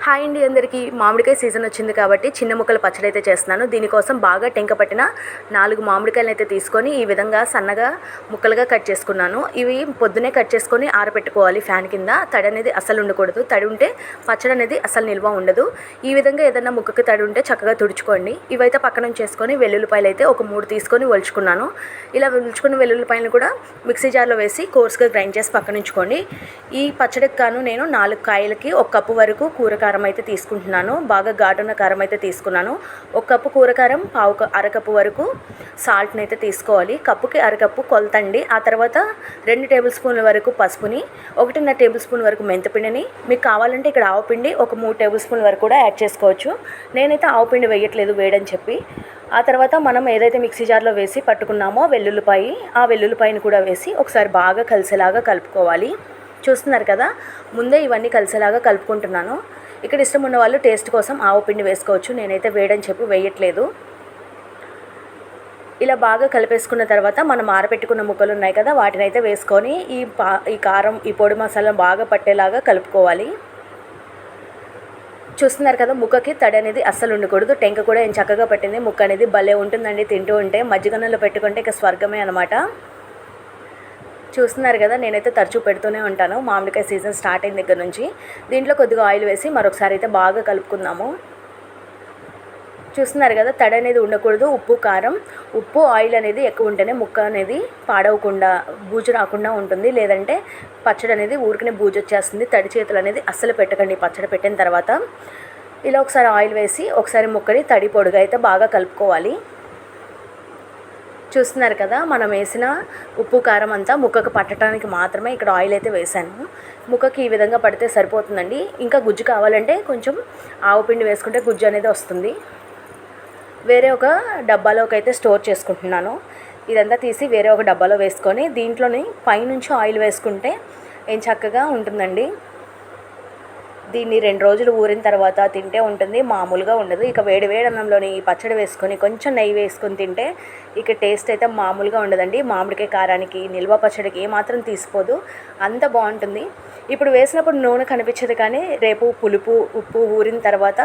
Hi అండి అందరికీ. మామిడికాయ సీజన్ వచ్చింది కాబట్టి చిన్న ముక్కల పచ్చడి అయితే చేస్తున్నాను. దీనికోసం బాగా టెంక పట్టిన 4 మామిడికాయలు అయితే తీసుకొని ఈ విధంగా సన్నగా ముక్కలుగా కట్ చేసుకున్నాను. ఇవి పొద్దునే కట్ చేసుకొని ఆరబెట్టుకోవాలి ఫ్యాన్ కింద. తడి అనేది అస్సలు ఉండకూడదు. తడి ఉంటే పచ్చడి అనేది అస్సలు నిల్వ ఉండదు. ఈ విధంగా ఏదైనా ముక్కకి తడి ఉంటే చక్కగా తుడుచుకోండి. ఇవైతే పక్కన చేసుకొని వెల్లుల్లిపాయలు అయితే ఒక 3 తీసుకొని ఒలుచుకున్నాను. ఇలా ఒలుచుకున్న వెల్లుల్లిపాయలను కూడా మిక్సీ జార్లో వేసి కోర్స్గా గ్రైండ్ చేసి పక్కన ఉంచుకోండి. ఈ పచ్చడికి కాను నేను 4 కాయలకి 1 కప్పు వరకు కూరకారం అయితే తీసుకుంటున్నాను. బాగా ఘాటున్న కారం అయితే తీసుకున్నాను. 1 కప్పు కూరకారం, అరకప్పు వరకు సాల్ట్ని అయితే తీసుకోవాలి. కప్పుకి అరకప్పు కొలతండి. ఆ తర్వాత 2 టేబుల్ స్పూన్ల వరకు పసుపుని, 1.5 టేబుల్ స్పూన్ వరకు మెంతిపిండిని, మీకు కావాలంటే ఇక్కడ ఆవుపిండి ఒక 3 టేబుల్ స్పూన్ల వరకు కూడా యాడ్ చేసుకోవచ్చు. నేనైతే ఆవుపిండి వేయట్లేదు వేడని చెప్పి. ఆ తర్వాత మనం ఏదైతే మిక్సీ జార్లో వేసి పట్టుకున్నామో ఆ వెల్లుల్లిపాయని కూడా వేసి ఒకసారి బాగా కలిసేలాగా కలుపుకోవాలి. చూస్తున్నారు కదా, ముందే ఇవన్నీ కలిసేలాగా కలుపుకుంటున్నాను. ఇక్కడ ఇష్టం ఉన్న వాళ్ళు టేస్ట్ కోసం ఆవపిండి వేసుకోవచ్చు. నేనైతే వేడని చెప్పి వేయట్లేదు. ఇలా బాగా కలిపేసుకున్న తర్వాత మనం ఆరబెట్టుకున్న ముక్కలు ఉన్నాయి కదా, వాటిని అయితే వేసుకొని ఈ కారం, ఈ పొడి మసాలా బాగా పట్టేలాగా కలుపుకోవాలి. చూస్తున్నారు కదా, ముక్కకి తడి అనేది అస్సలు ఉండకూడదు. టెంక కూడా ఏం చక్కగా పట్టింది. ముక్క అనేది భలే ఉంటుందండి తింటూ ఉంటే. మజ్జిగన్నంలో పెట్టుకుంటే ఇక స్వర్గమే అనమాట. చూస్తున్నారు కదా, నేనైతే తరచూ పెడుతూనే ఉంటాను మామిడికాయ సీజన్ స్టార్ట్ అయిన దగ్గర నుంచి. దీంట్లో కొద్దిగా ఆయిల్ వేసి మరొకసారి అయితే బాగా కలుపుకుందాము. చూస్తున్నారు కదా, తడి అనేది ఉండకూడదు. ఉప్పు ఆయిల్ అనేది ఎక్కువ ఉంటేనే ముక్క అనేది పాడవకుండా, బూజు రాకుండా ఉంటుంది. లేదంటే పచ్చడి అనేది ఊరికనే బూజు వచ్చేస్తుంది. తడి చేతులు అనేది అస్సలు పెట్టకండి పచ్చడి పెట్టిన తర్వాత. ఇలా ఒకసారి ఆయిల్ వేసి ఒకసారి ముక్కని తడి పొడిగా అయితే బాగా కలుపుకోవాలి. చూస్తున్నారు కదా, మనం వేసిన ఉప్పు కారం అంతా ముక్కకు పట్టడానికి మాత్రమే ఇక్కడ ఆయిల్ అయితే వేసాను. ముక్కకి ఈ విధంగా పడితే సరిపోతుందండి. ఇంకా గుజ్జు కావాలంటే కొంచెం ఆవుపిండి వేసుకుంటే గుజ్జు అనేది వస్తుంది. వేరే ఒక డబ్బాలోకి అయితే స్టోర్ చేసుకుంటున్నాను. ఇదంతా తీసి వేరే ఒక డబ్బాలో వేసుకొని దీంట్లోని పైనుంచి ఆయిల్ వేసుకుంటే ఏం చక్కగా ఉంటుందండి. దీన్ని 2 రోజులు ఊరిన తర్వాత తింటే ఉంటుంది, మామూలుగా ఉండదు. ఇక వేడి అన్నంలోని ఈ పచ్చడి వేసుకొని కొంచెం నెయ్యి వేసుకొని తింటే ఇక టేస్ట్ అయితే మామూలుగా ఉండదండి. మామిడికాయ కారానికి, నిల్వ పచ్చడికి ఏమాత్రం తీసిపోదు, అంత బాగుంటుంది. ఇప్పుడు వేసినప్పుడు నూనె కనిపించదు, కానీ రేపు పులుపు, ఉప్పు ఊరిన తర్వాత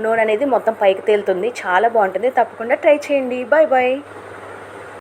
నూనె అనేది మొత్తం పైకి తేలుతుంది. చాలా బాగుంటుంది. తప్పకుండా ట్రై చేయండి. Bye bye.